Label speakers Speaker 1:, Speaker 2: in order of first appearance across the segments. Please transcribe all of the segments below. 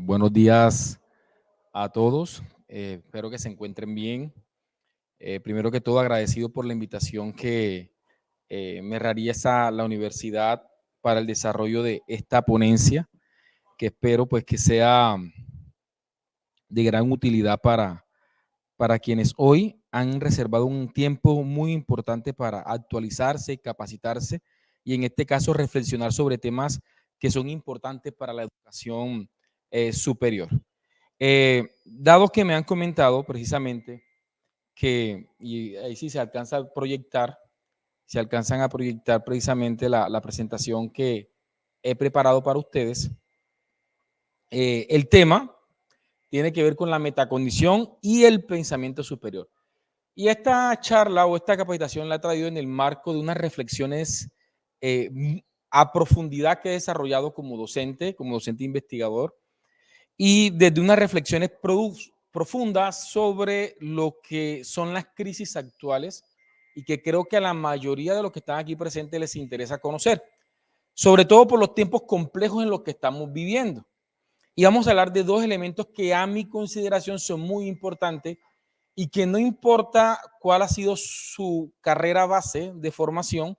Speaker 1: Buenos días a todos. Espero que se encuentren bien. Primero que todo, agradecido por la invitación que me realiza la universidad para el desarrollo de esta ponencia, que espero pues que sea de gran utilidad para quienes hoy han reservado un tiempo muy importante para actualizarse, capacitarse y en este caso reflexionar sobre temas que son importantes para la educación superior. Dado que me han comentado precisamente que, y ahí sí se alcanza a proyectar, se alcanzan a proyectar precisamente la presentación que he preparado para ustedes, el tema tiene que ver con la metacognición y el pensamiento superior. Y esta charla o esta capacitación la he traído en el marco de unas reflexiones a profundidad que he desarrollado como docente investigador, y desde unas reflexiones profundas sobre lo que son las crisis actuales y que creo que a la mayoría de los que están aquí presentes les interesa conocer, sobre todo por los tiempos complejos en los que estamos viviendo. Y vamos a hablar de dos elementos que a mi consideración son muy importantes y que no importa cuál ha sido su carrera base de formación,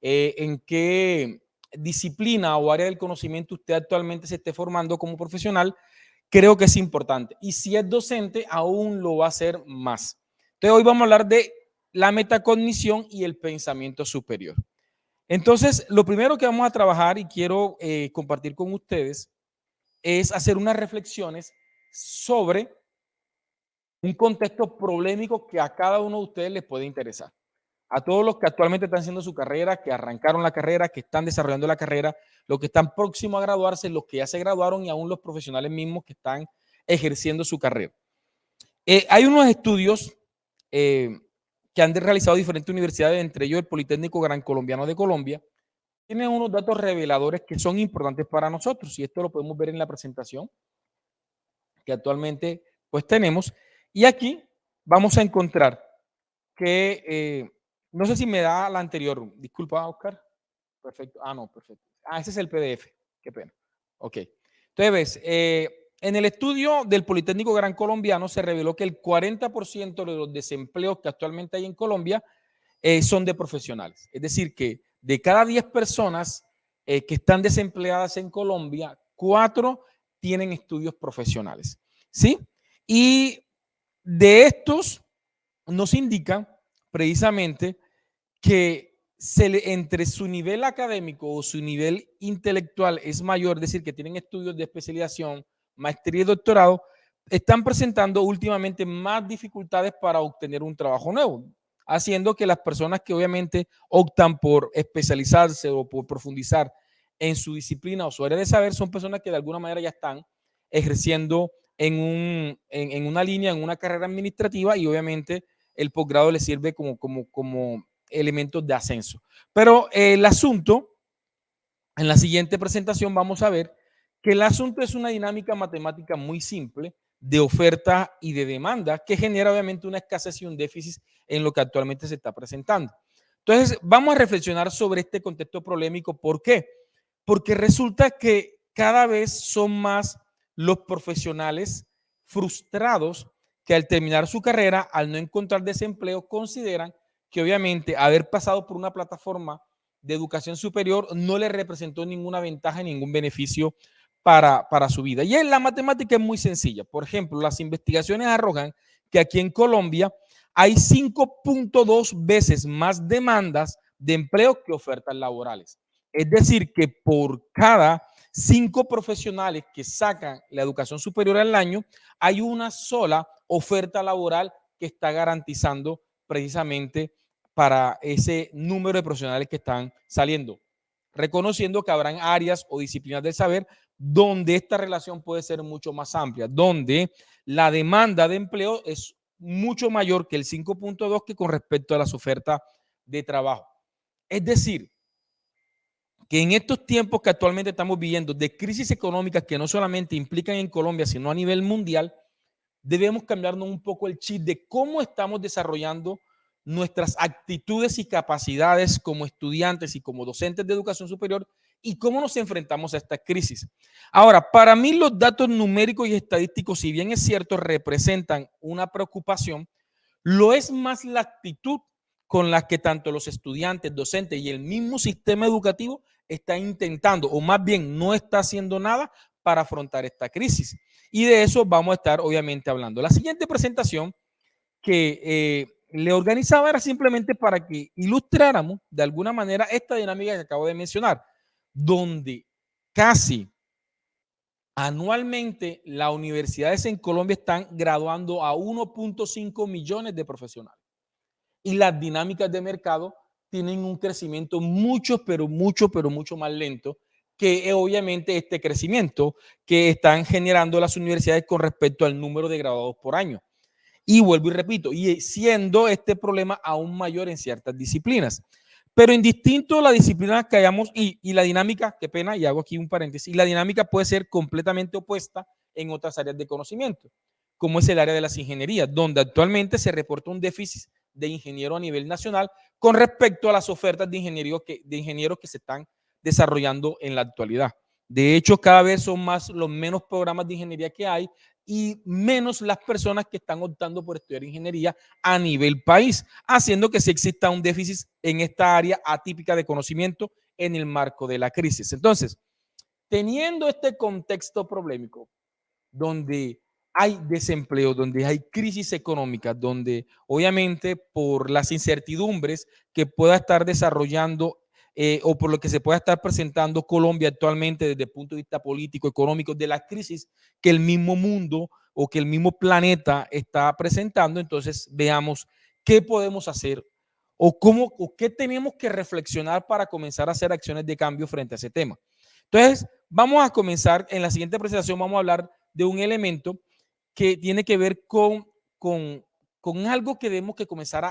Speaker 1: en qué disciplina o área del conocimiento usted actualmente se esté formando como profesional, creo que es importante. Y si es docente, aún lo va a hacer más. Entonces, hoy vamos a hablar de la metacognición y el pensamiento superior. Entonces, lo primero que vamos a trabajar y quiero compartir con ustedes es hacer unas reflexiones sobre un contexto problemático que a cada uno de ustedes les puede interesar. A todos los que actualmente están haciendo su carrera, que arrancaron la carrera, que están desarrollando la carrera, los que están próximos a graduarse, los que ya se graduaron y aún los profesionales mismos que están ejerciendo su carrera. Hay unos estudios que han realizado diferentes universidades, entre ellos el Politécnico Gran Colombiano de Colombia. Tienen unos datos reveladores que son importantes para nosotros y esto lo podemos ver en la presentación que actualmente pues tenemos. Y aquí vamos a encontrar que, no sé si me da la anterior, disculpa Oscar, perfecto, no, perfecto, ese es el PDF, qué pena, ok. Entonces ves, en el estudio del Politécnico Gran Colombiano se reveló que el 40% de los desempleos que actualmente hay en Colombia son de profesionales, es decir que de cada 10 personas que están desempleadas en Colombia, 4 tienen estudios profesionales, ¿sí? Y de estos nos indican precisamente que entre su nivel académico o su nivel intelectual es mayor, es decir, que tienen estudios de especialización, maestría y doctorado, están presentando últimamente más dificultades para obtener un trabajo nuevo, haciendo que las personas que obviamente optan por especializarse o por profundizar en su disciplina o su área de saber son personas que de alguna manera ya están ejerciendo en una línea, en una carrera administrativa, y obviamente el posgrado les sirve como elementos de ascenso. Pero el asunto, en la siguiente presentación vamos a ver que el asunto es una dinámica matemática muy simple de oferta y de demanda que genera obviamente una escasez y un déficit en lo que actualmente se está presentando. Entonces, vamos a reflexionar sobre este contexto polémico. ¿Por qué? Porque resulta que cada vez son más los profesionales frustrados que al terminar su carrera, al no encontrar desempleo, consideran que obviamente haber pasado por una plataforma de educación superior no le representó ninguna ventaja, ningún beneficio para su vida. Y en la matemática es muy sencilla. Por ejemplo, las investigaciones arrojan que aquí en Colombia hay 5.2 veces más demandas de empleo que ofertas laborales. Es decir, que por cada 5 profesionales que sacan la educación superior al año, hay una sola oferta laboral que está garantizando precisamente para ese número de profesionales que están saliendo, reconociendo que habrán áreas o disciplinas del saber donde esta relación puede ser mucho más amplia, donde la demanda de empleo es mucho mayor que el 5.2 que con respecto a las ofertas de trabajo. Es decir, que en estos tiempos que actualmente estamos viviendo de crisis económicas que no solamente implican en Colombia, sino a nivel mundial, debemos cambiarnos un poco el chip de cómo estamos desarrollando nuestras actitudes y capacidades como estudiantes y como docentes de educación superior, y cómo nos enfrentamos a esta crisis. Ahora, para mí los datos numéricos y estadísticos, si bien es cierto, representan una preocupación, lo es más la actitud con la que tanto los estudiantes, docentes y el mismo sistema educativo está intentando, o más bien no está haciendo nada para afrontar esta crisis. Y de eso vamos a estar obviamente hablando. La siguiente presentación que le organizaba era simplemente para que ilustráramos de alguna manera esta dinámica que acabo de mencionar, donde casi anualmente las universidades en Colombia están graduando a 1.5 millones de profesionales y las dinámicas de mercado tienen un crecimiento mucho, pero mucho más lento que obviamente este crecimiento que están generando las universidades con respecto al número de graduados por año. Y vuelvo y repito, y siendo este problema aún mayor en ciertas disciplinas. Pero indistinto de la disciplina que hayamos y la dinámica, qué pena, y hago aquí un paréntesis, la dinámica puede ser completamente opuesta en otras áreas de conocimiento, como es el área de las ingenierías, donde actualmente se reporta un déficit de ingeniero a nivel nacional con respecto a las ofertas de ingenieros que se están desarrollando en la actualidad. De hecho, cada vez son más los menos programas de ingeniería que hay y menos las personas que están optando por estudiar ingeniería a nivel país, haciendo que sí exista un déficit en esta área atípica de conocimiento en el marco de la crisis. Entonces, teniendo este contexto problemático, donde hay desempleo, donde hay crisis económica, donde obviamente por las incertidumbres que pueda estar desarrollando o por lo que se pueda estar presentando Colombia actualmente desde el punto de vista político, económico, de la crisis que el mismo mundo o que el mismo planeta está presentando, entonces veamos qué podemos hacer o cómo o qué tenemos que reflexionar para comenzar a hacer acciones de cambio frente a ese tema. Entonces, vamos a comenzar, en la siguiente presentación vamos a hablar de un elemento que tiene que ver con algo que debemos que comenzar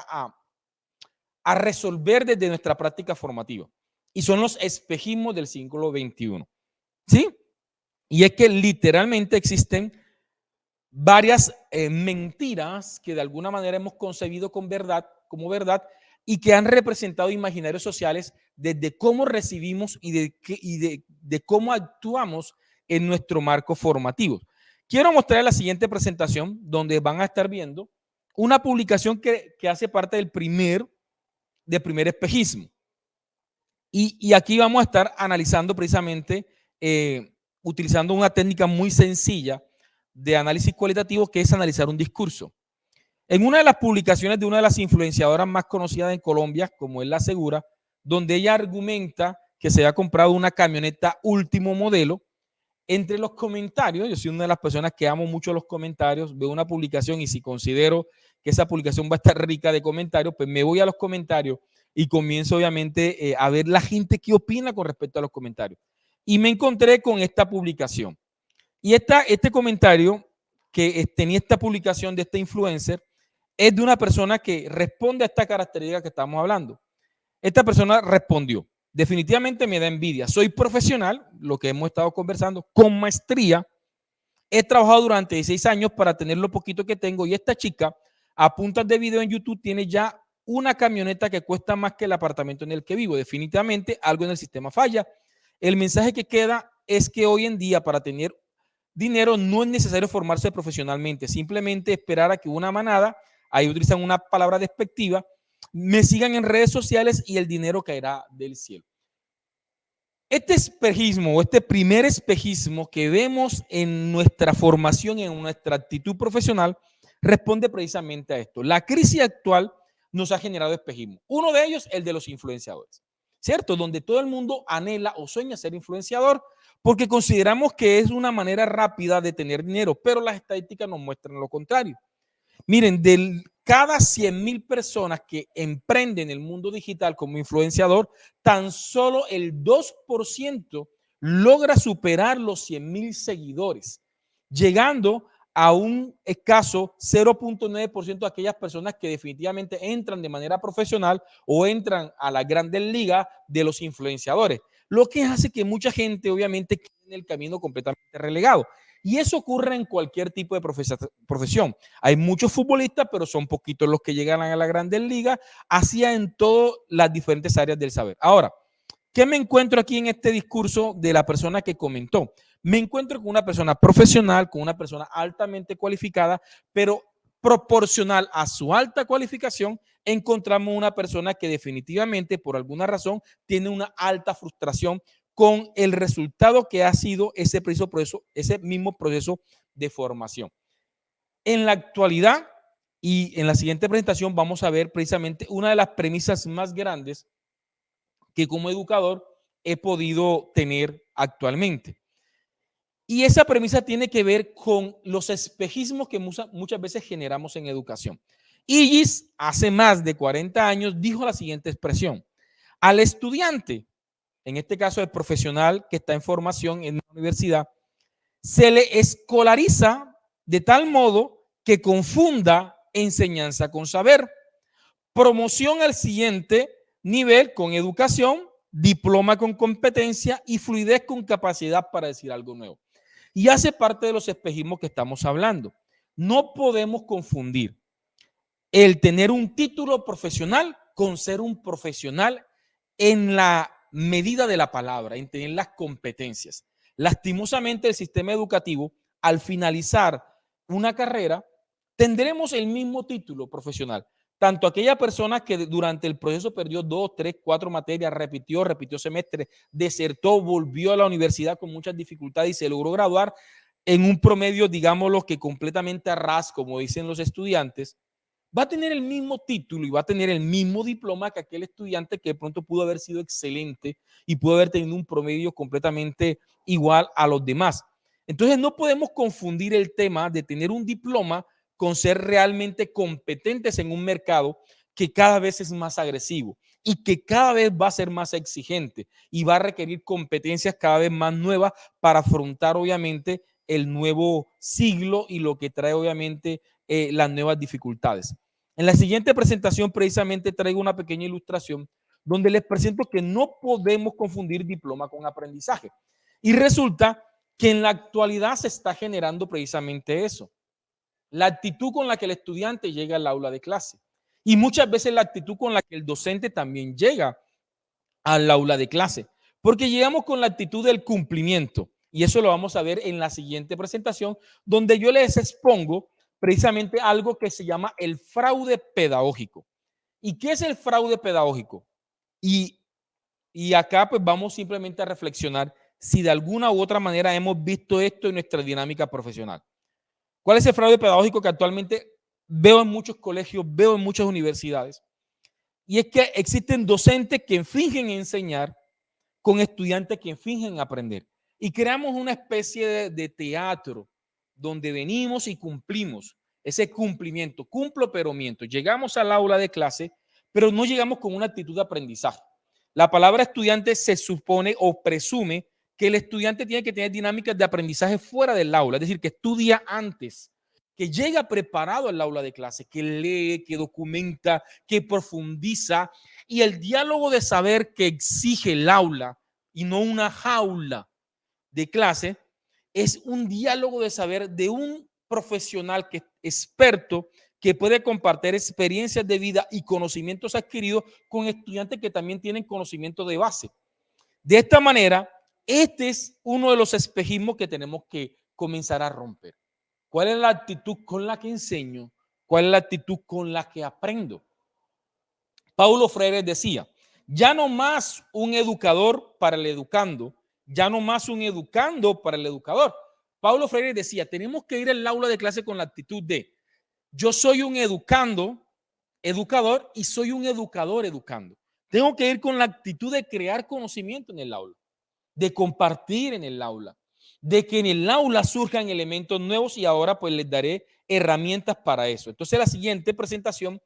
Speaker 1: a resolver desde nuestra práctica formativa. Y son los espejismos del siglo XXI. ¿Sí? Y es que literalmente existen varias mentiras que de alguna manera hemos concebido como verdad y que han representado imaginarios sociales desde cómo recibimos y de cómo actuamos en nuestro marco formativo. Quiero mostrar la siguiente presentación donde van a estar viendo una publicación que hace parte del primer espejismo. Y aquí vamos a estar analizando precisamente, utilizando una técnica muy sencilla de análisis cualitativo, que es analizar un discurso. En una de las publicaciones de una de las influenciadoras más conocidas en Colombia, como es La Segura, donde ella argumenta que se había comprado una camioneta último modelo, entre los comentarios, yo soy una de las personas que amo mucho los comentarios, veo una publicación y si considero que esa publicación va a estar rica de comentarios, pues me voy a los comentarios y comienzo obviamente a ver la gente que opina con respecto a los comentarios. Y me encontré con esta publicación. Y este comentario que tenía esta publicación de este influencer es de una persona que responde a esta característica que estamos hablando. Esta persona respondió: definitivamente me da envidia. Soy profesional, lo que hemos estado conversando, con maestría. He trabajado durante 16 años para tener lo poquito que tengo y esta chica, a puntas de video en YouTube, tiene ya una camioneta que cuesta más que el apartamento en el que vivo. Definitivamente algo en el sistema falla. El mensaje que queda es que hoy en día para tener dinero no es necesario formarse profesionalmente, simplemente esperar a que una manada, ahí utilizan una palabra despectiva, me sigan en redes sociales y el dinero caerá del cielo. Este espejismo o este primer espejismo que vemos en nuestra formación, en nuestra actitud profesional, responde precisamente a esto. La crisis actual nos ha generado espejismo. Uno de ellos, el de los influenciadores, ¿cierto? Donde todo el mundo anhela o sueña ser influenciador porque consideramos que es una manera rápida de tener dinero, pero las estadísticas nos muestran lo contrario. Miren, de cada 100,000 personas que emprenden el mundo digital como influenciador, tan solo el 2% logra superar los 100,000 seguidores, llegando a un escaso 0.9% de aquellas personas que definitivamente entran de manera profesional o entran a las grandes ligas de los influenciadores, lo que hace que mucha gente obviamente quede en el camino completamente relegado. Y eso ocurre en cualquier tipo de profesión. Hay muchos futbolistas, pero son poquitos los que llegan a la grandes ligas, así en todas las diferentes áreas del saber. Ahora, ¿Qué me encuentro aquí en este discurso de la persona que comentó? Me encuentro con una persona profesional, con una persona altamente cualificada, pero proporcional a su alta cualificación, encontramos una persona que definitivamente, por alguna razón, tiene una alta frustración con el resultado que ha sido ese proceso, ese mismo proceso de formación. En la actualidad y en la siguiente presentación vamos a ver precisamente una de las premisas más grandes que como educador he podido tener actualmente. Y esa premisa tiene que ver con los espejismos que muchas veces generamos en educación. Illis, hace más de 40 años, dijo la siguiente expresión: al estudiante, en este caso el profesional que está en formación en la universidad, se le escolariza de tal modo que confunda enseñanza con saber. Promoción al siguiente nivel con educación, diploma con competencia y fluidez con capacidad para decir algo nuevo. Y hace parte de los espejismos que estamos hablando. No podemos confundir el tener un título profesional con ser un profesional en la medida de la palabra, en tener las competencias. Lastimosamente, el sistema educativo, al finalizar una carrera, tendremos el mismo título profesional. Tanto aquella persona que durante el proceso perdió 2, 3, 4 materias, repitió semestre, desertó, volvió a la universidad con muchas dificultades y se logró graduar en un promedio, digámoslo, que completamente a ras, como dicen los estudiantes, va a tener el mismo título y va a tener el mismo diploma que aquel estudiante que de pronto pudo haber sido excelente y pudo haber tenido un promedio completamente igual a los demás. Entonces no podemos confundir el tema de tener un diploma con ser realmente competentes en un mercado que cada vez es más agresivo y que cada vez va a ser más exigente y va a requerir competencias cada vez más nuevas para afrontar obviamente el nuevo siglo y lo que trae obviamente las nuevas dificultades. En la siguiente presentación precisamente traigo una pequeña ilustración donde les presento que no podemos confundir diploma con aprendizaje. Y resulta que en la actualidad se está generando precisamente eso. La actitud con la que el estudiante llega al aula de clase. Y muchas veces la actitud con la que el docente también llega al aula de clase. Porque llegamos con la actitud del cumplimiento. Y eso lo vamos a ver en la siguiente presentación, donde yo les expongo precisamente algo que se llama el fraude pedagógico. ¿Y qué es el fraude pedagógico? Y, y acá pues vamos simplemente a reflexionar si de alguna u otra manera hemos visto esto en nuestra dinámica profesional. ¿Cuál es el fraude pedagógico que actualmente veo en muchos colegios, veo en muchas universidades? Y es que existen docentes que fingen enseñar con estudiantes que fingen aprender. Y creamos una especie de teatro donde venimos y cumplimos ese cumplimiento. Cumplo pero miento. Llegamos al aula de clase, pero no llegamos con una actitud de aprendizaje. La palabra estudiante se supone o presume que el estudiante tiene que tener dinámicas de aprendizaje fuera del aula, es decir, que estudia antes, que llega preparado al aula de clase, que lee, que documenta, que profundiza, y el diálogo de saber que exige el aula y no una jaula de clase es un diálogo de saber de un profesional que es experto, que puede compartir experiencias de vida y conocimientos adquiridos con estudiantes que también tienen conocimiento de base. De esta manera, este es uno de los espejismos que tenemos que comenzar a romper. ¿Cuál es la actitud con la que enseño? ¿Cuál es la actitud con la que aprendo? Paulo Freire decía, ya no más un educador para el educando, ya no más un educando para el educador. Paulo Freire decía, tenemos que ir al aula de clase con la actitud de, yo soy un educando, educador, y soy un educador educando. Tengo que ir con la actitud de crear conocimiento en el aula, de compartir en el aula, de que en el aula surjan elementos nuevos y ahora pues les daré herramientas para eso. Entonces la siguiente presentación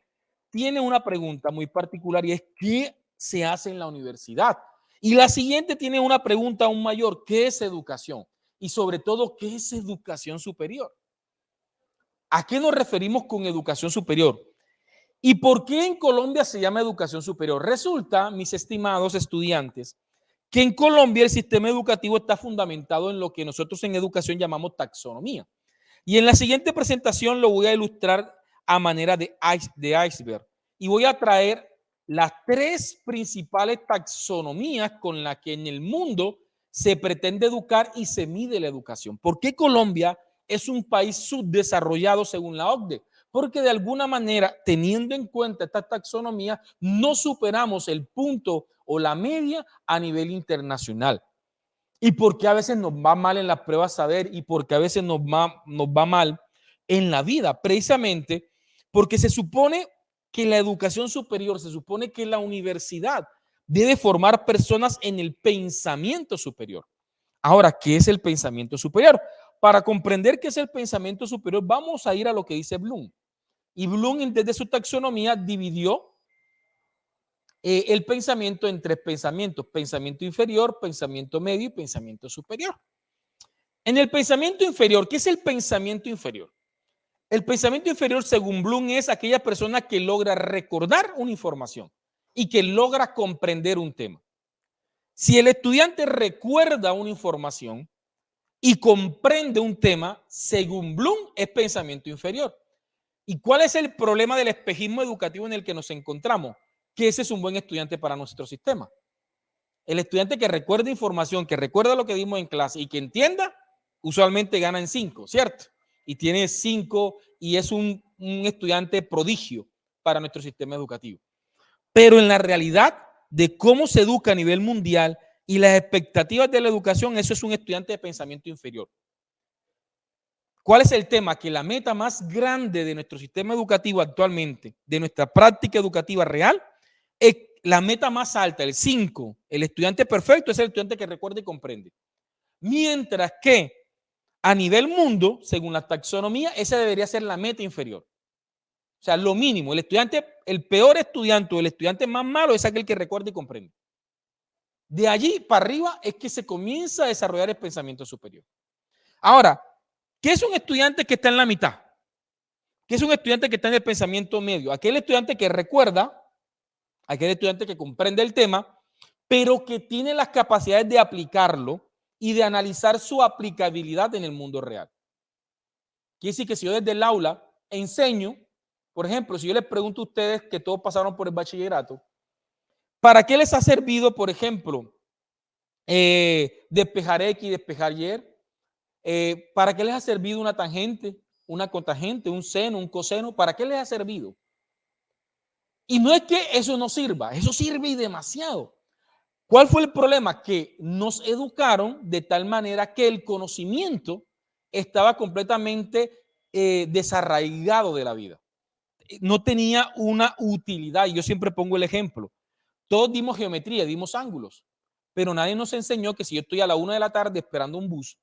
Speaker 1: tiene una pregunta muy particular y es ¿qué se hace en la universidad? Y la siguiente tiene una pregunta aún mayor, ¿qué es educación? Y sobre todo, ¿qué es educación superior? ¿A qué nos referimos con educación superior? ¿Y por qué en Colombia se llama educación superior? Resulta, mis estimados estudiantes, que en Colombia el sistema educativo está fundamentado en lo que nosotros en educación llamamos taxonomía. Y en la siguiente presentación lo voy a ilustrar a manera de iceberg. Y voy a traer las tres principales taxonomías con las que en el mundo se pretende educar y se mide la educación. ¿Por qué Colombia es un país subdesarrollado según la OCDE? Porque de alguna manera, teniendo en cuenta esta taxonomía, no superamos el punto o la media a nivel internacional. Y porque a veces nos va mal en las pruebas saber y porque a veces nos va mal en la vida, precisamente porque se supone que la educación superior, se supone que la universidad debe formar personas en el pensamiento superior. Ahora, ¿qué es el pensamiento superior? Para comprender qué es el pensamiento superior, vamos a ir a lo que dice Bloom. Y Bloom, desde su taxonomía, dividió el pensamiento en tres pensamientos: pensamiento inferior, pensamiento medio y pensamiento superior. En el pensamiento inferior, ¿qué es el pensamiento inferior? El pensamiento inferior, según Bloom, es aquella persona que logra recordar una información y que logra comprender un tema. Si el estudiante recuerda una información y comprende un tema, según Bloom, es pensamiento inferior. ¿Y cuál es el problema del espejismo educativo en el que nos encontramos? Que ese es un buen estudiante para nuestro sistema. El estudiante que recuerda información, que recuerda lo que dimos en clase y que entienda, usualmente gana en 5, ¿cierto? Y tiene 5 y es un estudiante prodigio para nuestro sistema educativo. Pero en la realidad de cómo se educa a nivel mundial y las expectativas de la educación, eso es un estudiante de pensamiento inferior. ¿Cuál es el tema? Que la meta más grande de nuestro sistema educativo actualmente, de nuestra práctica educativa real, es la meta más alta, el 5, el estudiante perfecto es el estudiante que recuerda y comprende. Mientras que a nivel mundo, según la taxonomía, esa debería ser la meta inferior. O sea, lo mínimo, el estudiante, el peor estudiante o el estudiante más malo es aquel que recuerda y comprende. De allí para arriba es que se comienza a desarrollar el pensamiento superior. Ahora, ¿qué es un estudiante que está en la mitad? ¿Qué es un estudiante que está en el pensamiento medio? Aquel estudiante que recuerda, aquel estudiante que comprende el tema, pero que tiene las capacidades de aplicarlo y de analizar su aplicabilidad en el mundo real. Quiere decir que si yo desde el aula enseño, por ejemplo, si yo les pregunto a ustedes que todos pasaron por el bachillerato, ¿para qué les ha servido, por ejemplo, despejar X, despejar Y? ¿Para qué les ha servido una tangente, una cotangente, un seno, un coseno? ¿Para qué les ha servido? Y no es que eso no sirva, eso sirve y demasiado. ¿Cuál fue el problema? Que nos educaron de tal manera que el conocimiento estaba completamente desarraigado de la vida. No tenía una utilidad. Y yo siempre pongo el ejemplo. Todos dimos geometría, dimos ángulos, pero nadie nos enseñó que si yo estoy a la 1 de la tarde esperando un bus,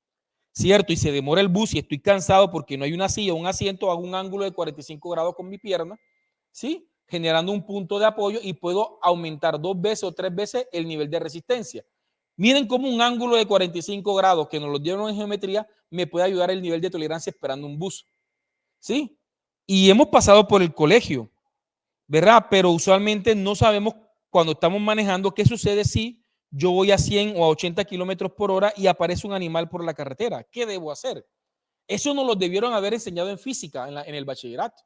Speaker 1: ¿cierto? Y se demora el bus y estoy cansado porque no hay una silla o un asiento, hago un ángulo de 45 grados con mi pierna, ¿sí? Generando un punto de apoyo y puedo aumentar 2 veces o 3 veces el nivel de resistencia. Miren cómo un ángulo de 45 grados que nos lo dieron en geometría me puede ayudar el nivel de tolerancia esperando un bus, ¿sí? Y hemos pasado por el colegio, ¿verdad? Pero usualmente no sabemos cuando estamos manejando qué sucede si yo voy a 100 o a 80 kilómetros por hora y aparece un animal por la carretera. ¿Qué debo hacer? Eso nos lo debieron haber enseñado en física, en el bachillerato.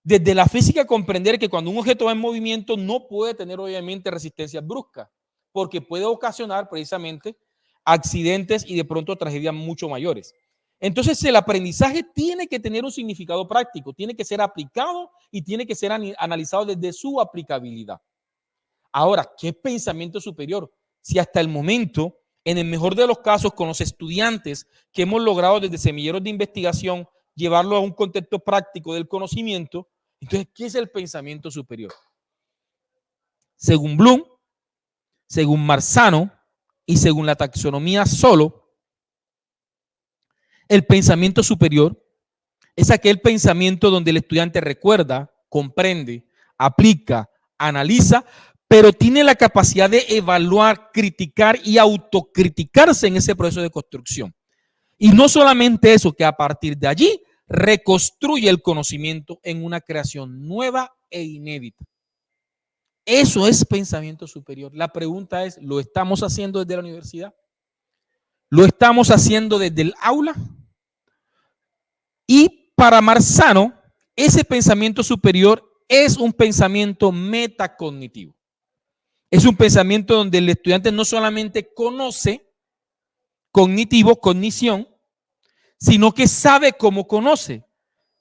Speaker 1: Desde la física comprender que cuando un objeto va en movimiento no puede tener obviamente resistencia brusca, porque puede ocasionar precisamente accidentes y de pronto tragedias mucho mayores. Entonces el aprendizaje tiene que tener un significado práctico, tiene que ser aplicado y tiene que ser analizado desde su aplicabilidad. Ahora, ¿qué pensamiento superior? Si hasta el momento, en el mejor de los casos, con los estudiantes que hemos logrado desde semilleros de investigación llevarlo a un contexto práctico del conocimiento, entonces, ¿qué es el pensamiento superior? Según Bloom, según Marzano y según la taxonomía solo, el pensamiento superior es aquel pensamiento donde el estudiante recuerda, comprende, aplica, analiza, pero tiene la capacidad de evaluar, criticar y autocriticarse en ese proceso de construcción. Y no solamente eso, que a partir de allí reconstruye el conocimiento en una creación nueva e inédita. Eso es pensamiento superior. La pregunta es, ¿lo estamos haciendo desde la universidad? ¿Lo estamos haciendo desde el aula? Y para Marzano, ese pensamiento superior es un pensamiento metacognitivo. Es un pensamiento donde el estudiante no solamente conoce, cognitivo, cognición, sino que sabe cómo conoce,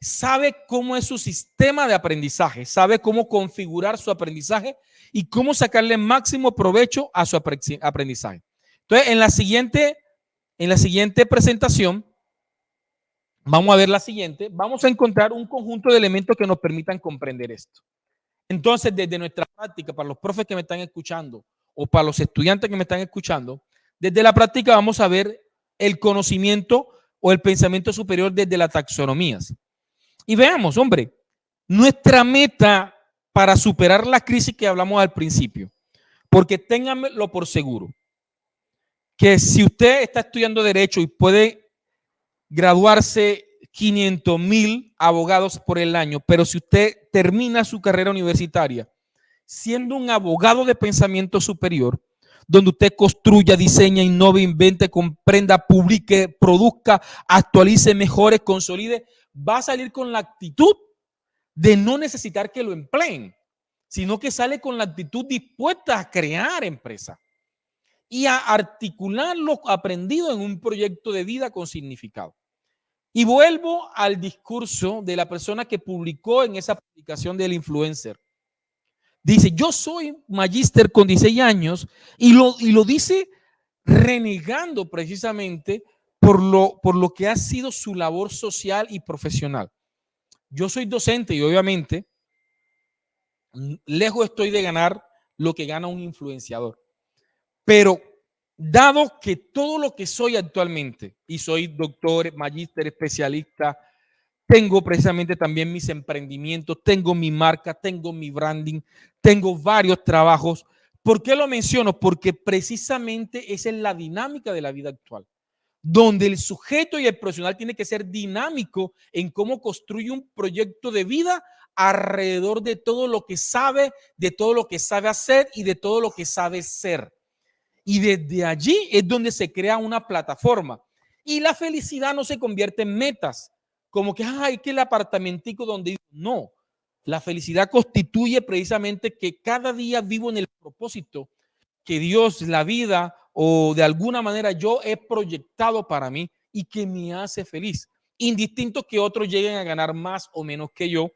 Speaker 1: sabe cómo es su sistema de aprendizaje, sabe cómo configurar su aprendizaje y cómo sacarle máximo provecho a su aprendizaje. Entonces, en la siguiente presentación, vamos a ver la siguiente, vamos a encontrar un conjunto de elementos que nos permitan comprender esto. Entonces, desde nuestra práctica, para los profes que me están escuchando o para los estudiantes que me están escuchando, desde la práctica vamos a ver el conocimiento o el pensamiento superior desde las taxonomías. Y veamos, hombre, nuestra meta para superar la crisis que hablamos al principio, porque ténganlo por seguro, que si usted está estudiando Derecho y puede graduarse 500,000 abogados por el año, pero si usted termina su carrera universitaria siendo un abogado de pensamiento superior, donde usted construya, diseña, innove, invente, comprenda, publique, produzca, actualice, mejore, consolide, va a salir con la actitud de no necesitar que lo empleen, sino que sale con la actitud dispuesta a crear empresa y a articular lo aprendido en un proyecto de vida con significado. Y vuelvo al discurso de la persona que publicó en esa publicación del influencer. Dice, yo soy magíster con 16 años y lo dice renegando precisamente por lo que ha sido su labor social y profesional. Yo soy docente y obviamente lejos estoy de ganar lo que gana un influenciador. Pero dado que todo lo que soy actualmente, y soy doctor, magíster, especialista, tengo precisamente también mis emprendimientos, tengo mi marca, tengo mi branding, tengo varios trabajos. ¿Por qué lo menciono? Porque precisamente esa es la dinámica de la vida actual, donde el sujeto y el profesional tiene que ser dinámico en cómo construye un proyecto de vida alrededor de todo lo que sabe, de todo lo que sabe hacer y de todo lo que sabe ser. Y desde allí es donde se crea una plataforma. Y la felicidad no se convierte en metas, como que, ay, que el apartamentico donde vivo. No, la felicidad constituye precisamente que cada día vivo en el propósito que Dios, la vida o de alguna manera yo he proyectado para mí y que me hace feliz. Indistinto que otros lleguen a ganar más o menos que yo,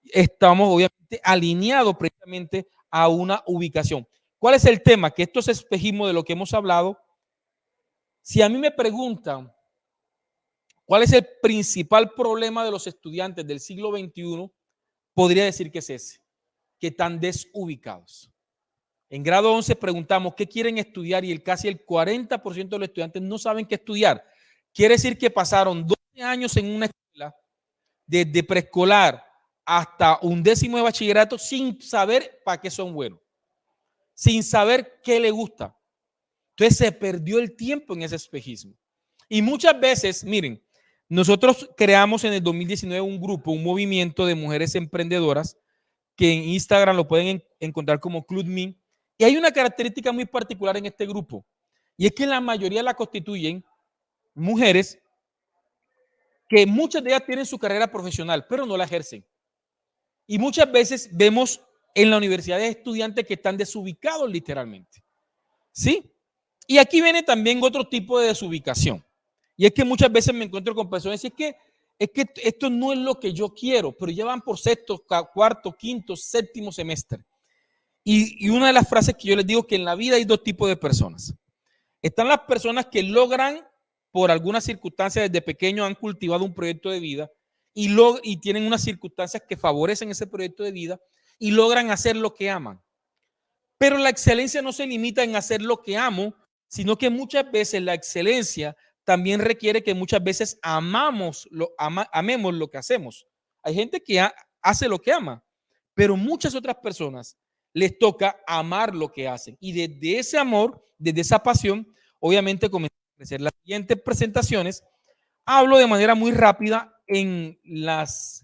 Speaker 1: estamos obviamente alineados precisamente a una ubicación. ¿Cuál es el tema? Que esto es espejismo de lo que hemos hablado. Si a mí me preguntan cuál es el principal problema de los estudiantes del siglo XXI, podría decir que es ese, que están desubicados. En grado 11 preguntamos qué quieren estudiar y casi el 40% de los estudiantes no saben qué estudiar. Quiere decir que pasaron 12 años en una escuela, desde preescolar hasta 11º de bachillerato, sin saber para qué son buenos, sin saber qué le gusta. Entonces se perdió el tiempo en ese espejismo. Y muchas veces, miren, nosotros creamos en el 2019 un grupo, un movimiento de mujeres emprendedoras que en Instagram lo pueden encontrar como Club Me. Y hay una característica muy particular en este grupo, y es que la mayoría la constituyen mujeres que muchas de ellas tienen su carrera profesional, pero no la ejercen. Y muchas veces vemos en la universidad de estudiantes que están desubicados literalmente. ¿Sí? Y aquí viene también otro tipo de desubicación. Y es que muchas veces me encuentro con personas y es que esto no es lo que yo quiero, pero ya van por sexto, cuarto, quinto, séptimo semestre. Y una de las frases que yo les digo es que en la vida hay dos tipos de personas. Están las personas que logran, por algunas circunstancias desde pequeños han cultivado un proyecto de vida y tienen unas circunstancias que favorecen ese proyecto de vida y logran hacer lo que aman. Pero la excelencia no se limita en hacer lo que amo, sino que muchas veces la excelencia también requiere que muchas veces amemos lo que hacemos. Hay gente que hace lo que ama, pero muchas otras personas les toca amar lo que hacen. Y desde ese amor, desde esa pasión, obviamente comienzan a crecer. Las siguientes presentaciones hablo de manera muy rápida en los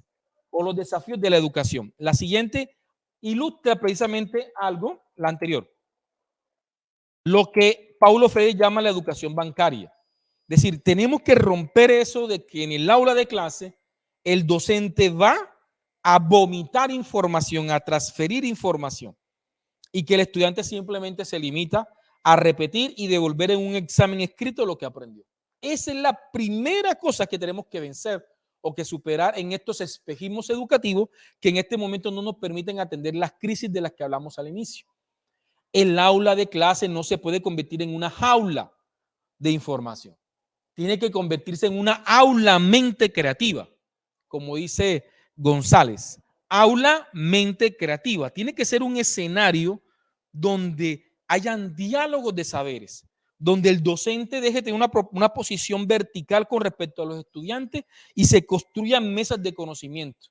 Speaker 1: desafíos de la educación. La siguiente ilustra precisamente algo, la anterior, lo que Paulo Freire llama la educación bancaria. Es decir, tenemos que romper eso de que en el aula de clase el docente va a vomitar información, a transferir información, y que el estudiante simplemente se limita a repetir y devolver en un examen escrito lo que aprendió. Esa es la primera cosa que tenemos que vencer o que superar en estos espejismos educativos que en este momento no nos permiten atender las crisis de las que hablamos al inicio. El aula de clase no se puede convertir en una jaula de información. Tiene que convertirse en una aula mente creativa, como dice González. Aula mente creativa. Tiene que ser un escenario donde hayan diálogos de saberes, donde el docente deje de tener una posición vertical con respecto a los estudiantes y se construyan mesas de conocimiento,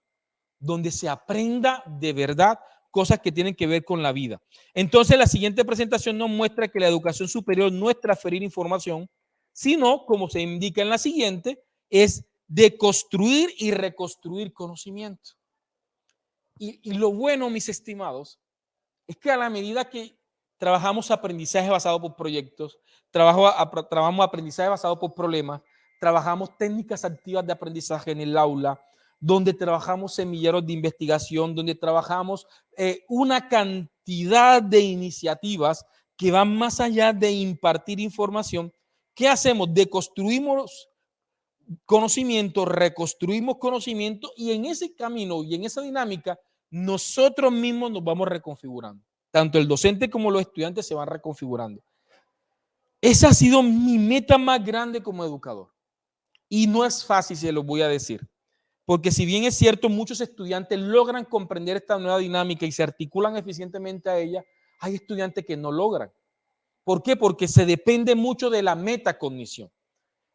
Speaker 1: donde se aprenda de verdad cosas que tienen que ver con la vida. Entonces, la siguiente presentación nos muestra que la educación superior no es transferir información, sino, como se indica en la siguiente, es de construir y reconstruir conocimiento. Y lo bueno, mis estimados, es que a la medida que trabajamos aprendizaje basado por proyectos, trabajamos aprendizaje basado por problemas, trabajamos técnicas activas de aprendizaje en el aula, donde trabajamos semilleros de investigación, donde trabajamos una cantidad de iniciativas que van más allá de impartir información. ¿Qué hacemos? Deconstruimos conocimiento, reconstruimos conocimiento y en ese camino y en esa dinámica nosotros mismos nos vamos reconfigurando. Tanto el docente como los estudiantes se van reconfigurando. Esa ha sido mi meta más grande como educador. Y no es fácil, se los voy a decir. Porque si bien es cierto, muchos estudiantes logran comprender esta nueva dinámica y se articulan eficientemente a ella, hay estudiantes que no logran. ¿Por qué? Porque se depende mucho de la metacognición.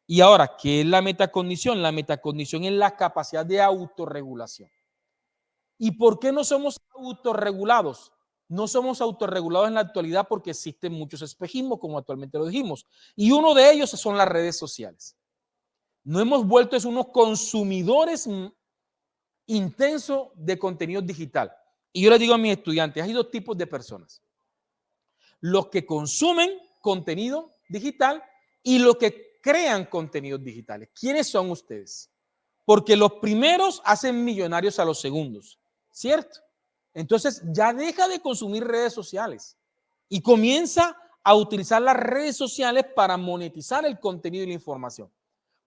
Speaker 1: Y ahora, ¿qué es la metacognición? La metacognición es la capacidad de autorregulación. ¿Y por qué no somos autorregulados? No somos autorregulados en la actualidad porque existen muchos espejismos, como actualmente lo dijimos. Y uno de ellos son las redes sociales. No hemos vuelto unos consumidores intensos de contenido digital. Y yo les digo a mis estudiantes, hay dos tipos de personas. Los que consumen contenido digital y los que crean contenidos digitales. ¿Quiénes son ustedes? Porque los primeros hacen millonarios a los segundos, ¿cierto? Entonces ya deja de consumir redes sociales y comienza a utilizar las redes sociales para monetizar el contenido y la información.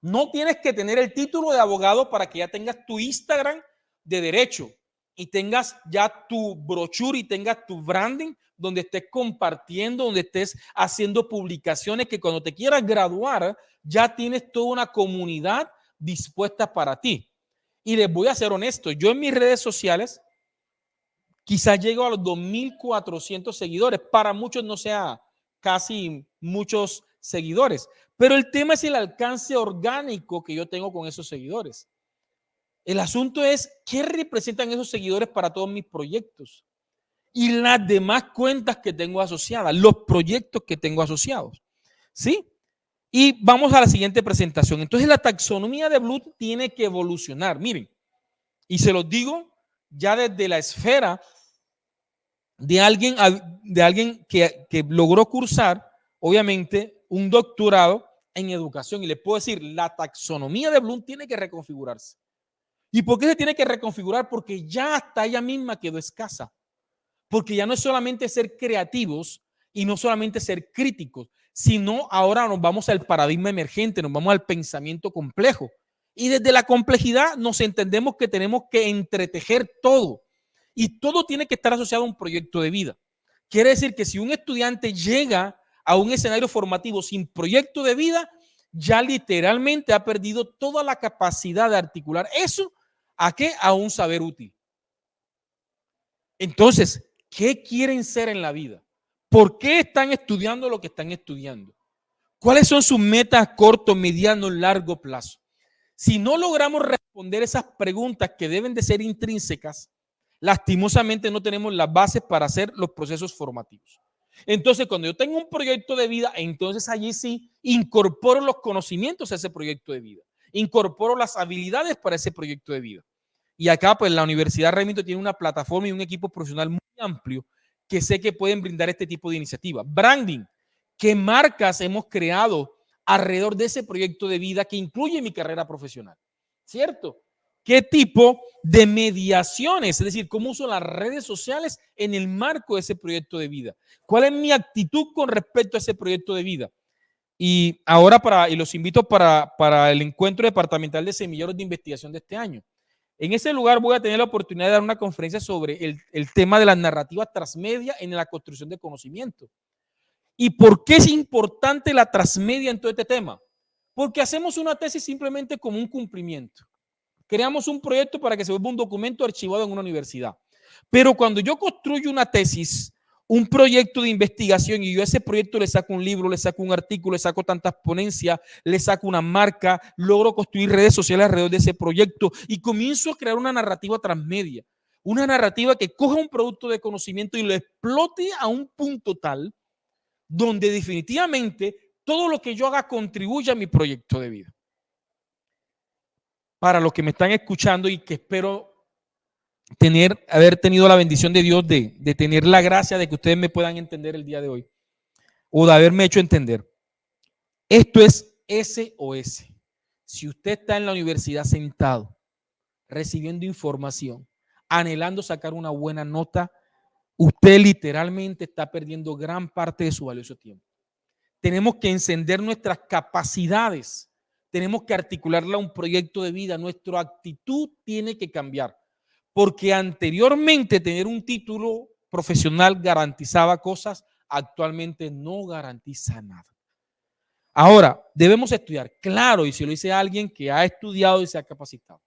Speaker 1: No tienes que tener el título de abogado para que ya tengas tu Instagram de derecho y tengas ya tu brochure y tengas tu branding donde estés compartiendo, donde estés haciendo publicaciones que cuando te quieras graduar ya tienes toda una comunidad dispuesta para ti. Y les voy a ser honesto, yo en mis redes sociales quizás llego a los 2.400 seguidores. Para muchos no sea casi muchos seguidores, pero el tema es el alcance orgánico que yo tengo con esos seguidores. El asunto es qué representan esos seguidores para todos mis proyectos y las demás cuentas que tengo asociadas, los proyectos que tengo asociados. ¿Sí? Y vamos a la siguiente presentación. Entonces la taxonomía de Bloom tiene que evolucionar. Miren, y se los digo ya desde la esfera de alguien que logró cursar, obviamente, un doctorado en educación. Y les puedo decir, la taxonomía de Bloom tiene que reconfigurarse. ¿Y por qué se tiene que reconfigurar? Porque ya hasta ella misma quedó escasa. Porque ya no es solamente ser creativos y no solamente ser críticos, sino ahora nos vamos al paradigma emergente, nos vamos al pensamiento complejo. Y desde la complejidad nos entendemos que tenemos que entretejer todo. Y todo tiene que estar asociado a un proyecto de vida. Quiere decir que si un estudiante llega a un escenario formativo sin proyecto de vida, ya literalmente ha perdido toda la capacidad de articular eso ¿a qué? A un saber útil. Entonces, ¿qué quieren ser en la vida? ¿Por qué están estudiando lo que están estudiando? ¿Cuáles son sus metas a corto, mediano, largo plazo? Si no logramos responder esas preguntas que deben de ser intrínsecas, lastimosamente no tenemos las bases para hacer los procesos formativos. Entonces, cuando yo tengo un proyecto de vida, entonces allí sí incorporo los conocimientos a ese proyecto de vida, incorporo las habilidades para ese proyecto de vida. Y acá, pues, la Universidad Remington tiene una plataforma y un equipo profesional muy amplio que sé que pueden brindar este tipo de iniciativas. Branding, ¿qué marcas hemos creado alrededor de ese proyecto de vida que incluye mi carrera profesional? ¿Cierto? qué tipo de mediaciones, es decir, cómo uso las redes sociales en el marco de ese proyecto de vida. ¿Cuál es mi actitud con respecto a ese proyecto de vida? Y ahora y los invito para el encuentro departamental de semilleros de investigación de este año. En ese lugar voy a tener la oportunidad de dar una conferencia sobre el tema de las narrativas transmedia en la construcción de conocimiento. ¿Y por qué es importante la transmedia en todo este tema? Porque hacemos una tesis simplemente como un cumplimiento. Creamos un proyecto para que se vuelva un documento archivado en una universidad. Pero cuando yo construyo una tesis, un proyecto de investigación y yo a ese proyecto le saco un libro, le saco un artículo, le saco tantas ponencias, le saco una marca, logro construir redes sociales alrededor de ese proyecto y comienzo a crear una narrativa transmedia, una narrativa que coja un producto de conocimiento y lo explote a un punto tal donde definitivamente todo lo que yo haga contribuya a mi proyecto de vida. Para los que me están escuchando y que espero haber tenido la bendición de Dios de tener la gracia de que ustedes me puedan entender el día de hoy o de haberme hecho entender. Esto es SOS. Si usted está en la universidad sentado, recibiendo información, anhelando sacar una buena nota, usted literalmente está perdiendo gran parte de su valioso tiempo. Tenemos que encender nuestras capacidades, tenemos que articularla a un proyecto de vida, nuestra actitud tiene que cambiar, porque anteriormente tener un título profesional garantizaba cosas, actualmente no garantiza nada. Ahora, debemos estudiar, claro, y si lo dice alguien que ha estudiado y se ha capacitado.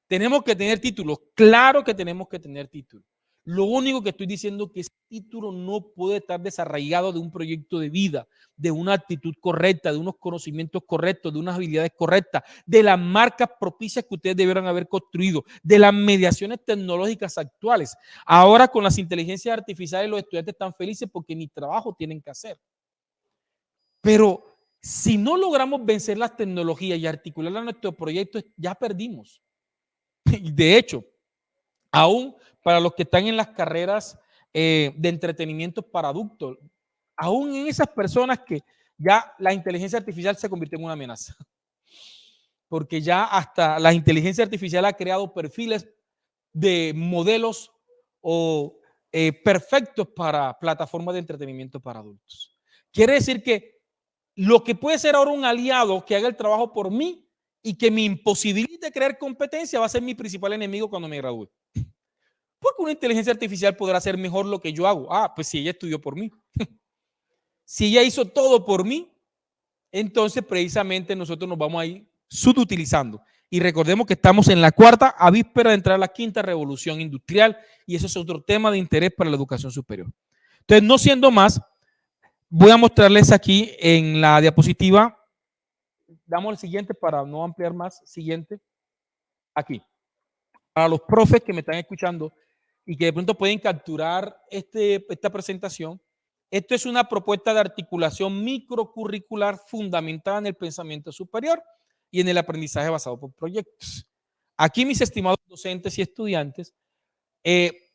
Speaker 1: Tenemos que tener títulos, claro que tenemos que tener títulos. Lo único que estoy diciendo es que ese título no puede estar desarraigado de un proyecto de vida, de una actitud correcta, de unos conocimientos correctos, de unas habilidades correctas, de las marcas propicias que ustedes debieran haber construido, de las mediaciones tecnológicas actuales. Ahora con las inteligencias artificiales los estudiantes están felices porque ni trabajo tienen que hacer. Pero si no logramos vencer las tecnologías y articular a nuestro proyecto, ya perdimos. De hecho, aún para los que están en las carreras de entretenimiento para adultos, aún en esas personas que ya la inteligencia artificial se convirtió en una amenaza. Porque ya hasta la inteligencia artificial ha creado perfiles de modelos o perfectos para plataformas de entretenimiento para adultos. Quiere decir que lo que puede ser ahora un aliado que haga el trabajo por mí y que me imposibilite crear competencia va a ser mi principal enemigo cuando me gradúe. Porque una inteligencia artificial podrá hacer mejor lo que yo hago. Ah, pues si ella estudió por mí. Si ella hizo todo por mí, entonces precisamente nosotros nos vamos a ir subutilizando. Y recordemos que estamos en la cuarta, a víspera de entrar a la quinta revolución industrial, y eso es otro tema de interés para la educación superior. Entonces, no siendo más, voy a mostrarles aquí en la diapositiva. Damos el siguiente para no ampliar más. Siguiente. Aquí. Para los profes que me están escuchando y que de pronto pueden capturar esta presentación, esto es una propuesta de articulación microcurricular fundamentada en el pensamiento superior y en el aprendizaje basado por proyectos. Aquí, mis estimados docentes y estudiantes,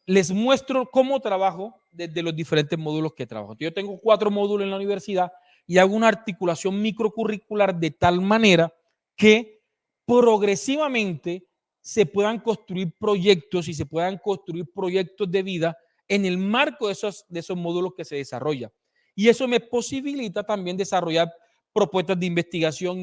Speaker 1: les muestro cómo trabajo desde los diferentes módulos que trabajo. Yo tengo 4 módulos en la universidad y hago una articulación microcurricular de tal manera que progresivamente se puedan construir proyectos y se puedan construir proyectos de vida en el marco de esos módulos que se desarrollan. Y eso me posibilita también desarrollar propuestas de investigación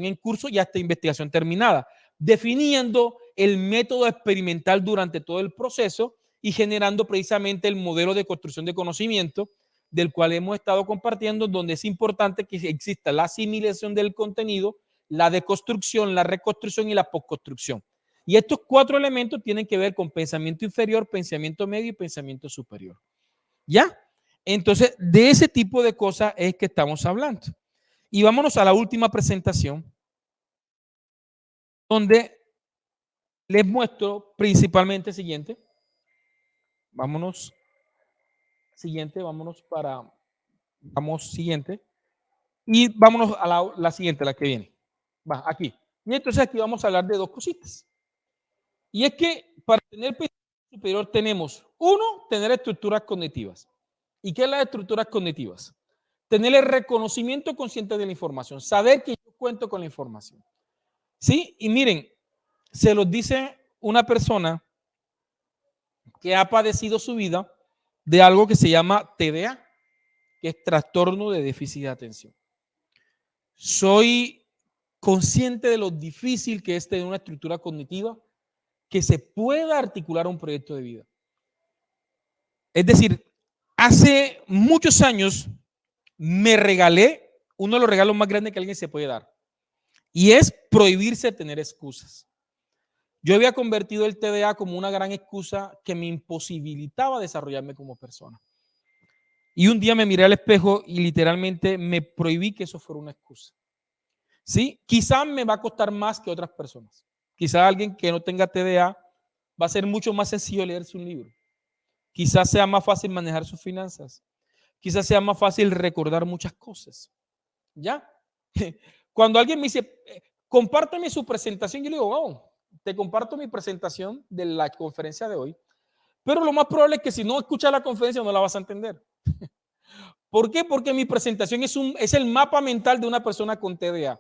Speaker 1: en curso y hasta investigación terminada, definiendo el método experimental durante todo el proceso y generando precisamente el modelo de construcción de conocimiento del cual hemos estado compartiendo, donde es importante que exista la asimilación del contenido, la deconstrucción, la reconstrucción y la postconstrucción. Y estos 4 elementos tienen que ver con pensamiento inferior, pensamiento medio y pensamiento superior. ¿Ya? Entonces, de ese tipo de cosas es que estamos hablando. Y vámonos a la última presentación, donde les muestro principalmente siguiente. Vámonos. Siguiente, vamos siguiente. Y vámonos a la siguiente, la que viene. Va, aquí. Y entonces aquí vamos a hablar de 2 cositas. Y es que para tener pensamiento superior tenemos, uno, tener estructuras cognitivas. ¿Y qué es las estructuras cognitivas? Tener el reconocimiento consciente de la información, saber que yo cuento con la información. ¿Sí? Y miren,
Speaker 2: se los dice una persona que ha padecido su vida de algo que se llama TDA, que es trastorno de déficit de atención. Soy consciente de lo difícil que es tener una estructura cognitiva que se pueda articular a un proyecto de vida. Es decir, hace muchos años me regalé uno de los regalos más grandes que alguien se puede dar, y es prohibirse de tener excusas. Yo había convertido el TDA como una gran excusa que me imposibilitaba desarrollarme como persona. Y un día me miré al espejo y literalmente me prohibí que eso fuera una excusa. ¿Sí? Quizás me va a costar más que otras personas. Quizás alguien que no tenga TDA va a ser mucho más sencillo leerse un libro. Quizás sea más fácil manejar sus finanzas. Quizás sea más fácil recordar muchas cosas. ¿Ya? Cuando alguien me dice, compárteme su presentación, yo le digo, wow, te comparto mi presentación de la conferencia de hoy, pero lo más probable es que si no escuchas la conferencia no la vas a entender. ¿Por qué? Porque mi presentación es el mapa mental de una persona con TDA.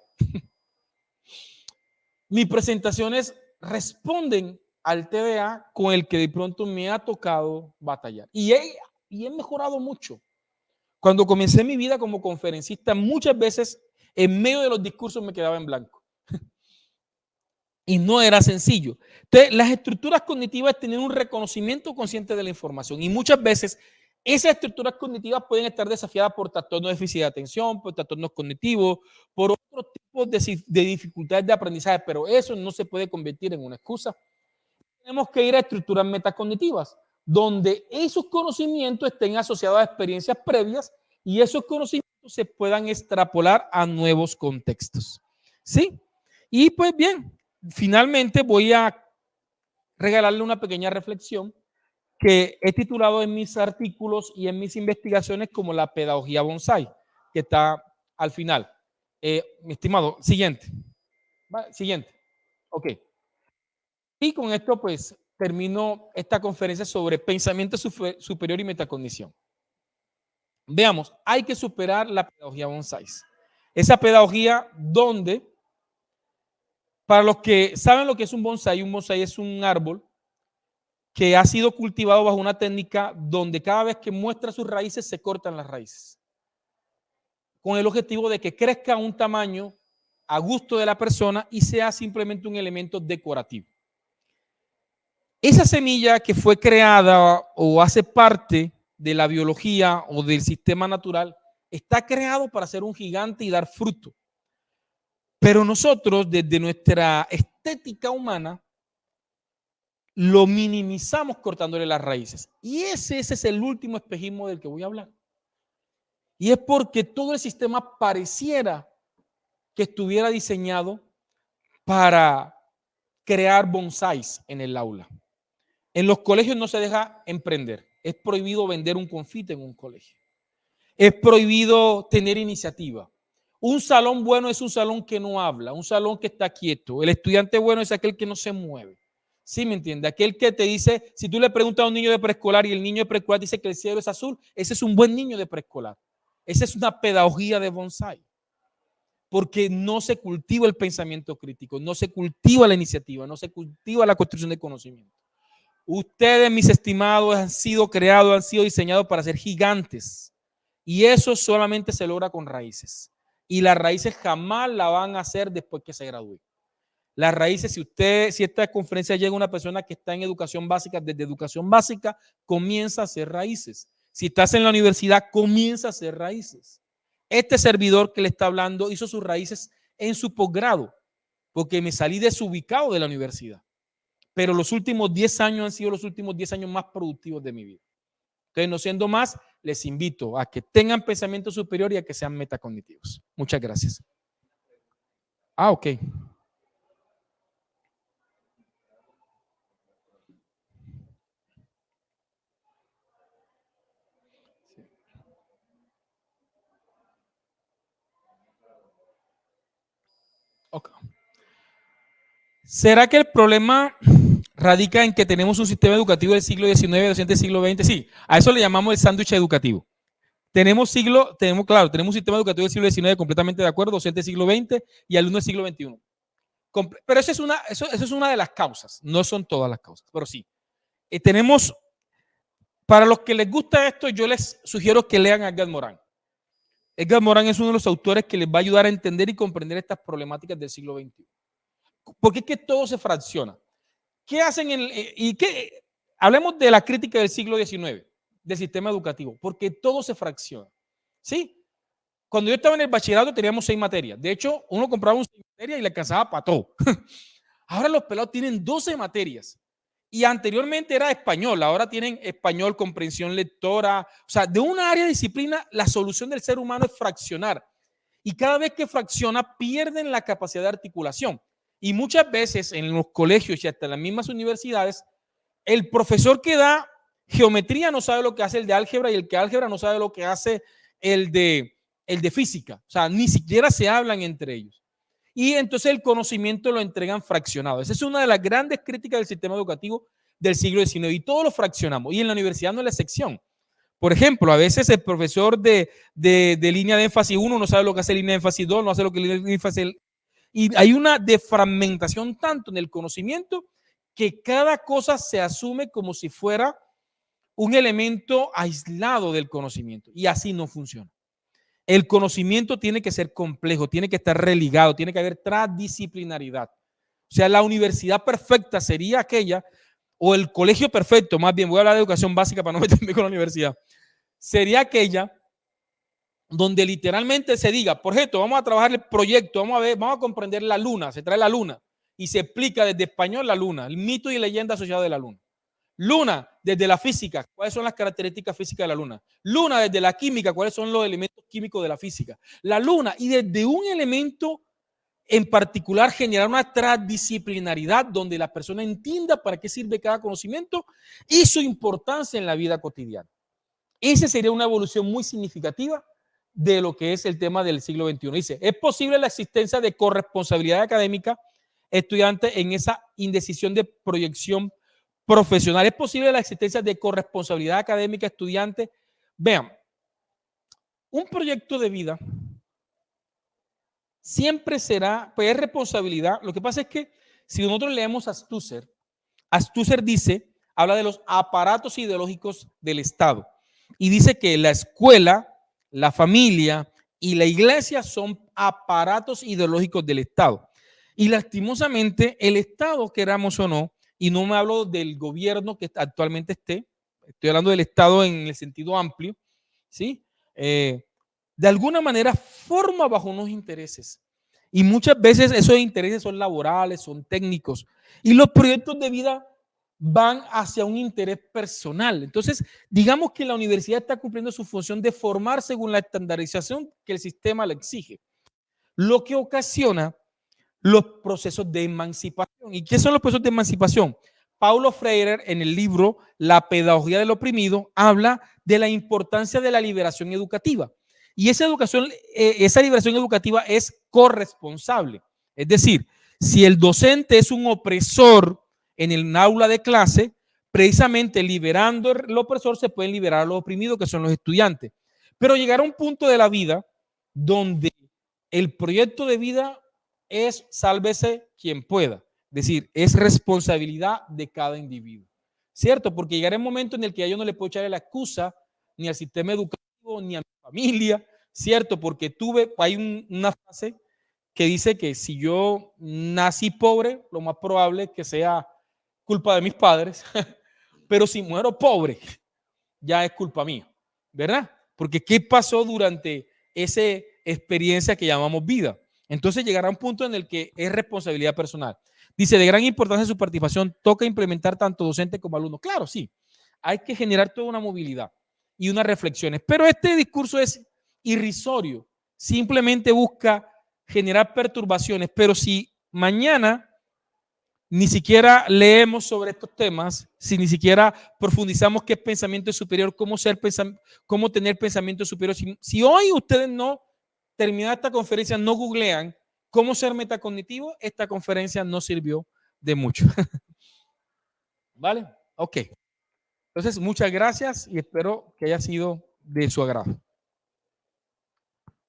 Speaker 2: Mis presentaciones responden al TDA con el que de pronto me ha tocado batallar. Y he mejorado mucho. Cuando comencé mi vida como conferencista, muchas veces en medio de los discursos me quedaba en blanco. Y no era sencillo. Entonces, las estructuras cognitivas tienen un reconocimiento consciente de la información. Y muchas veces esas estructuras cognitivas pueden estar desafiadas por trastornos de déficit de atención, por trastornos cognitivos, por otros tipos de dificultades de aprendizaje, pero eso no se puede convertir en una excusa. Tenemos que ir a estructuras metacognitivas, donde esos conocimientos estén asociados a experiencias previas y esos conocimientos se puedan extrapolar a nuevos contextos. ¿Sí? Y pues bien, finalmente voy a regalarle una pequeña reflexión que he titulado en mis artículos y en mis investigaciones como la pedagogía bonsai, que está al final. Mi estimado, siguiente. Siguiente. Ok. Y con esto, pues, termino esta conferencia sobre pensamiento superior y metacognición. Veamos, hay que superar la pedagogía bonsai. Esa pedagogía donde, para los que saben lo que es un bonsai es un árbol que ha sido cultivado bajo una técnica donde cada vez que muestra sus raíces se cortan las raíces, con el objetivo de que crezca a un tamaño a gusto de la persona y sea simplemente un elemento decorativo. Esa semilla que fue creada o hace parte de la biología o del sistema natural está creado para ser un gigante y dar fruto. Pero nosotros, desde nuestra estética humana, lo minimizamos cortándole las raíces. Y ese es el último espejismo del que voy a hablar. Y es porque todo el sistema pareciera que estuviera diseñado para crear bonsáis en el aula. En los colegios no se deja emprender. Es prohibido vender un confite en un colegio. Es prohibido tener iniciativa. Un salón bueno es un salón que no habla, un salón que está quieto. El estudiante bueno es aquel que no se mueve. ¿Sí me entiende? Aquel que te dice, si tú le preguntas a un niño de preescolar y el niño de preescolar dice que el cielo es azul, ese es un buen niño de preescolar. Esa es una pedagogía de bonsai. Porque no se cultiva el pensamiento crítico, no se cultiva la iniciativa, no se cultiva la construcción de conocimiento. Ustedes, mis estimados, han sido creados, han sido diseñados para ser gigantes. Y eso solamente se logra con raíces. Y las raíces jamás la van a hacer después que se gradúe. Las raíces, si esta conferencia llega a una persona que está en educación básica, desde educación básica, comienza a hacer raíces. Si estás en la universidad, comienza a hacer raíces. Este servidor que le está hablando hizo sus raíces en su posgrado, porque me salí desubicado de la universidad. Pero los últimos 10 años han sido los últimos 10 años más productivos de mi vida. Entonces, no siendo más, les invito a que tengan pensamiento superior y a que sean metacognitivos. Muchas gracias. Ok. Okay. ¿Será que el problema radica en que tenemos un sistema educativo del siglo XIX, docente del siglo XX? Sí, a eso le llamamos el sándwich educativo. Tenemos un sistema educativo del siglo XIX completamente de acuerdo, docente del siglo XX y alumno del siglo XXI. Pero eso es una de las causas, no son todas las causas, pero sí. Tenemos, para los que les gusta esto, yo les sugiero que lean a Edgar Morin. Edgar Morin es uno de los autores que les va a ayudar a entender y comprender estas problemáticas del siglo XXI. Porque es que todo se fracciona. ¿Qué hacen hablemos de la crítica del siglo XIX, del sistema educativo, porque todo se fracciona. ¿Sí? Cuando yo estaba en el bachillerato teníamos 6 materias. De hecho, uno compraba un 6 materias y le alcanzaba para todo. Ahora los pelados tienen 12 materias. Y anteriormente era español, ahora tienen español, comprensión lectora. O sea, de una área de disciplina, la solución del ser humano es fraccionar. Y cada vez que fracciona, pierden la capacidad de articulación. Y muchas veces en los colegios y hasta en las mismas universidades, el profesor que da geometría no sabe lo que hace el de álgebra y el que álgebra no sabe lo que hace el de física. O sea, ni siquiera se hablan entre ellos. Y entonces el conocimiento lo entregan fraccionado. Esa es una de las grandes críticas del sistema educativo del siglo XIX y todos lo fraccionamos. Y en la universidad no es la excepción. Por ejemplo, a veces el profesor de línea de énfasis 1 no sabe lo que hace línea de énfasis 2, no hace lo que línea de énfasis. Y hay una defragmentación tanto en el conocimiento que cada cosa se asume como si fuera un elemento aislado del conocimiento. Y así no funciona. El conocimiento tiene que ser complejo, tiene que estar religado, tiene que haber transdisciplinaridad. O sea, la universidad perfecta sería aquella, o el colegio perfecto, más bien, voy a hablar de educación básica para no meterme con la universidad, sería aquella donde literalmente se diga, por ejemplo, vamos a trabajar el proyecto, vamos a comprender la luna, se trae la luna y se explica desde español la luna, el mito y leyenda asociado de la luna. Luna, desde la física, ¿cuáles son las características físicas de la luna? Luna, desde la química, ¿cuáles son los elementos químicos de la física? La luna, y desde un elemento en particular generar una transdisciplinaridad donde la persona entienda para qué sirve cada conocimiento y su importancia en la vida cotidiana. Esa sería una evolución muy significativa de lo que es el tema del siglo XXI. Dice, es posible la existencia de corresponsabilidad académica estudiante en esa indecisión de proyección profesional. Es posible la existencia de corresponsabilidad académica estudiante. Vean, un proyecto de vida siempre será, pues es responsabilidad. Lo que pasa es que si nosotros leemos a Althusser dice, habla de los aparatos ideológicos del Estado y dice que la escuela, la familia y la iglesia son aparatos ideológicos del Estado. Y lastimosamente el Estado, queramos o no, y no me hablo del gobierno que actualmente estoy hablando del Estado en el sentido amplio, ¿sí? De alguna manera forma bajo unos intereses. Y muchas veces esos intereses son laborales, son técnicos. Y los proyectos de vida van hacia un interés personal. Entonces, digamos que la universidad está cumpliendo su función de formar según la estandarización que el sistema le exige, lo que ocasiona los procesos de emancipación. ¿Y qué son los procesos de emancipación? Paulo Freire, en el libro La pedagogía del oprimido, habla de la importancia de la liberación educativa. Y esa liberación educativa es corresponsable. Es decir, si el docente es un opresor en el aula de clase, precisamente liberando el opresor se pueden liberar a los oprimidos, que son los estudiantes. Pero llegar a un punto de la vida donde el proyecto de vida es sálvese quien pueda. Es decir, es responsabilidad de cada individuo. ¿Cierto? Porque llegará un momento en el que yo no le puedo echarle la excusa ni al sistema educativo, ni a mi familia, ¿cierto? Porque hay una frase que dice que si yo nací pobre, lo más probable es que sea culpa de mis padres, pero si muero pobre, ya es culpa mía, ¿verdad? Porque ¿qué pasó durante esa experiencia que llamamos vida? Entonces llegará un punto en el que es responsabilidad personal. Dice, de gran importancia su participación, toca implementar tanto docente como alumno. Claro, sí, hay que generar toda una movilidad y unas reflexiones, pero este discurso es irrisorio, simplemente busca generar perturbaciones, pero si mañana ni siquiera leemos sobre estos temas, si ni siquiera profundizamos qué es pensamiento superior, cómo tener pensamiento superior, si hoy ustedes no terminan esta conferencia, no googlean cómo ser metacognitivo, esta conferencia no sirvió de mucho. ¿Vale? Ok. Entonces, muchas gracias y espero que haya sido de su agrado.